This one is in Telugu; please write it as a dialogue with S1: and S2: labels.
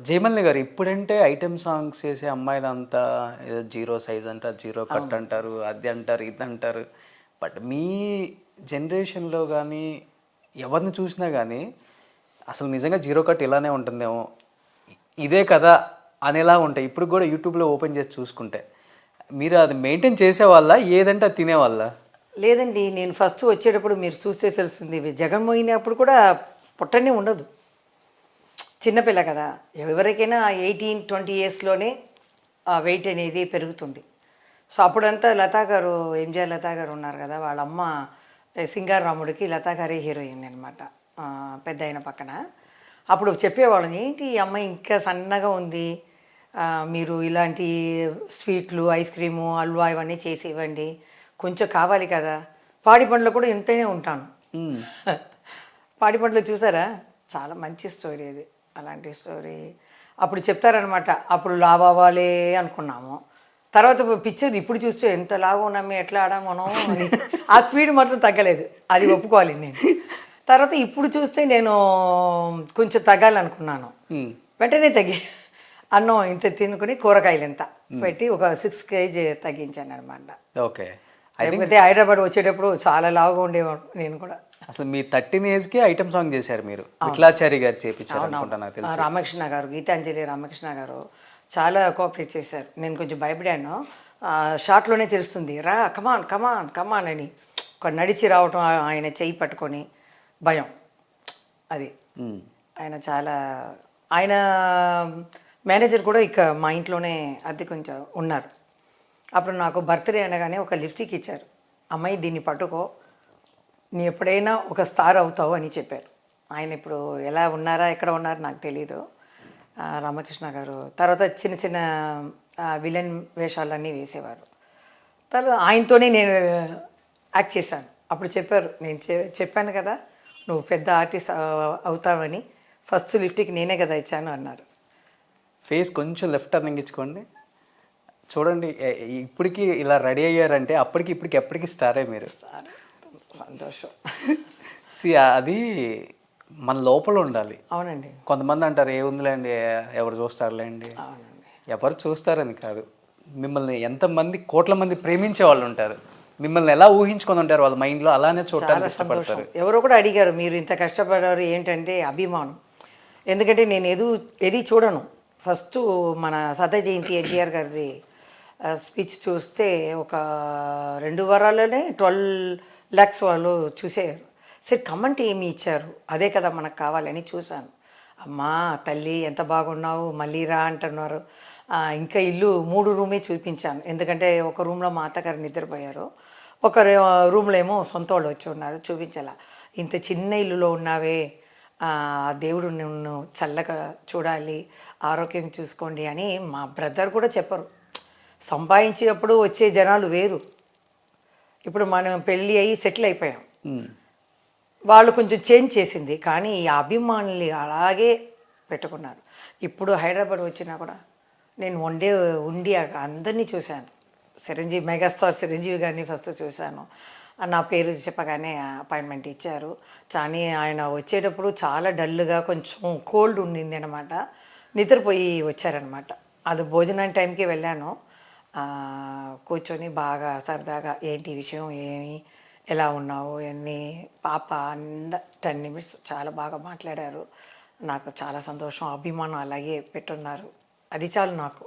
S1: జయమల్ని గారు ఇప్పుడంటే ఐటెమ్ సాంగ్స్ చేసే అమ్మాయిలంతా ఏదో జీరో సైజ్ అంటారు, జీరో కట్ అంటారు, అది అంటారు, ఇది అంటారు. బట్ మీ జనరేషన్లో కానీ ఎవరిని చూసినా కానీ అసలు నిజంగా జీరో కట్ ఇలానే ఉంటుందేమో, ఇదే కదా అనేలా ఉంటాయి. ఇప్పుడు కూడా యూట్యూబ్లో ఓపెన్ చేసి చూసుకుంటే మీరు అది మెయింటైన్ చేసేవాళ్ళ, ఏదంటే అది తినేవాళ్ళ?
S2: లేదండి, నేను ఫస్ట్ వచ్చేటప్పుడు మీరు చూస్తే తెలుస్తుంది, ఇవి జగన్మోహినప్పుడు కూడా పుట్టనే ఉండదు, చిన్నపిల్ల కదా. ఎవరికైనా 18-20 ఇయర్స్లోనే ఆ వెయిట్ అనేది పెరుగుతుంది. సో అప్పుడంతా లతా గారు, ఎంజిఆర్ లతా గారు ఉన్నారు కదా, వాళ్ళ అమ్మ సింగార్ రాముడికి లతా గారే హీరోయిన్ అనమాట, పెద్ద అయిన పక్కన. అప్పుడు చెప్పేవాళ్ళని, ఏంటి ఈ అమ్మాయి ఇంకా సన్నగా ఉంది, మీరు ఇలాంటి స్వీట్లు, ఐస్ క్రీము, హల్వా ఇవన్నీ చేసి ఇవ్వండి, కొంచెం కావాలి కదా. పాడి పండ్లు కూడా ఇంతనే ఉంటాను. పాడి పండ్లు చూసారా, చాలా మంచి స్టోరీ అది, అలాంటి స్టోరీ. అప్పుడు చెప్తారనమాట, అప్పుడు లావ్ అవ్వాలి అనుకున్నాము, తర్వాత పిక్చర్ ఇప్పుడు చూస్తే ఎంత లాగా ఉన్నామే, ఎట్లా ఆడాము మనం అని. ఆ స్పీడ్ మాత్రం తగ్గలేదు, అది ఒప్పుకోవాలి నేను. తర్వాత ఇప్పుడు చూస్తే నేను కొంచెం తగ్గాలనుకున్నాను, వెంటనే తగ్గి అన్నం ఇంత తినుకుని కూరగాయలు ఎంత పెట్టి ఒక 6 kg తగ్గించాను అనమాట.
S1: ఓకే.
S2: లేకపోతే హైదరాబాద్ వచ్చేటప్పుడు చాలా లావుగా ఉండేవాడు నేను కూడా.
S1: అసలు మీ 13 ఏజ్కి ఐటమ్ సాంగ్ చేశారు మీరు, విఠలాచారి గారు చేపించారు అనుకుంటా నాకు తెలిసి.
S2: రామకృష్ణ గారు, గీతాంజలి రామకృష్ణ గారు చాలా కోఆపరేట్ చేశారు. నేను కొంచెం భయపడాను, షార్ట్లోనే తెలుస్తుంది, రా కమాన్ కమాన్ కమాన్ అని. ఒక నడిచి రావటం, ఆయన చెయ్యి పట్టుకొని భయం, అది ఆయన చాలా. ఆయన మేనేజర్ కూడా ఇక మా ఇంట్లోనే అద్దె కొంచెం ఉన్నారు. అప్పుడు నాకు బర్త్డే అనగానే ఒక లిప్స్టిక్ ఇచ్చారు, అమ్మాయి దీన్ని పట్టుకో, నీ ఎప్పుడైనా ఒక స్టార్ అవుతావు అని చెప్పారు. ఆయన ఇప్పుడు ఎలా ఉన్నారా, ఎక్కడ ఉన్నారో నాకు తెలీదు, రామకృష్ణ గారు. తర్వాత చిన్న చిన్న విలన్ వేషాలన్నీ వేసేవారు. తర్వాత ఆయనతోనే నేను యాక్ట్ చేశాను. అప్పుడు చెప్పారు, నేను చెప్పాను కదా నువ్వు పెద్ద ఆర్టిస్ట్ అవుతావని, ఫస్ట్ లిఫ్ట్కి నేనే కదా ఇచ్చాను అన్నారు.
S1: ఫేస్ కొంచెం లెఫ్ట్ టర్నింగ్ ఇచ్చుకోండి, చూడండి. ఇప్పటికి ఇలా రెడీ అయ్యారంటే అప్పటికి ఇప్పటికి ఎప్పటికీ స్టారే మీరు.
S2: సంతోషం.
S1: అది మన లోపల ఉండాలి.
S2: అవునండి.
S1: కొంతమంది అంటారు ఏముందిలేండి, ఎవరు చూస్తారులేండి.
S2: అవునండి.
S1: ఎవరు చూస్తారని కాదు, మిమ్మల్ని ఎంతమంది కోట్ల మంది ప్రేమించే వాళ్ళు ఉంటారు, మిమ్మల్ని ఎలా ఊహించుకొని ఉంటారు వాళ్ళ మైండ్లో, అలానే చూడటానికి ఇష్టపడతారు.
S2: ఎవరో కూడా అడిగారు, మీరు ఇంత కష్టపడారు ఏంటంటే అభిమానం. ఎందుకంటే నేను ఏది చూడను. ఫస్ట్ మన సత్య జయంతి ఎన్టీఆర్ గారిది స్పీచ్ చూస్తే ఒక 2 వారాల్లోనే 12 lakhs వాళ్ళు చూసేయారు. సరే కమెంట్ ఏమి ఇచ్చారు, అదే కదా మనకు కావాలని చూశాను. అమ్మా తల్లి ఎంత బాగున్నావు, మళ్ళీ రా అంటున్నారు. ఇంకా ఇల్లు 3 రూమే చూపించాను, ఎందుకంటే ఒక రూమ్లో మా అత్తగారు నిద్రపోయారు, ఒక రూమ్లో ఏమో సొంత వాళ్ళు వచ్చి ఉన్నారు, చూపించాల. ఇంత చిన్న ఇల్లులో ఉన్నావే, దేవుడు నిన్ను చల్లగా చూడాలి, ఆరోగ్యం చూసుకోండి అని మా బ్రదర్ కూడా చెప్పరు. సంపాదించినప్పుడు వచ్చే జనాలు వేరు, ఇప్పుడు మనం పెళ్ళి అయ్యి సెటిల్ అయిపోయాం, వాళ్ళు కొంచెం చేంజ్ చేసింది, కానీ ఈ అభిమానులు అలాగే పెట్టుకున్నారు. ఇప్పుడు హైదరాబాద్ వచ్చినా కూడా నేను ఉండి అందరినీ చూశాను. మెగాస్టార్ చిరంజీవి గారిని ఫస్ట్ చూశాను, నా పేరు చెప్పగానే అపాయింట్మెంట్ ఇచ్చారు. కానీ ఆయన వచ్చేటప్పుడు చాలా డల్గా కొంచెం కోల్డ్ ఉండింది అనమాట, నిద్రపోయి వచ్చారనమాట. అది భోజనం టైంకి వెళ్ళాను, కూర్చొని బాగా సరదాగా ఏంటి విషయం, ఏమి ఎలా ఉన్నావు అన్నీ, పాప 10 minutes చాలా బాగా మాట్లాడారు. నాకు చాలా సంతోషం, అభిమానం అలాగే పెట్టున్నారు, అది చాలు నాకు.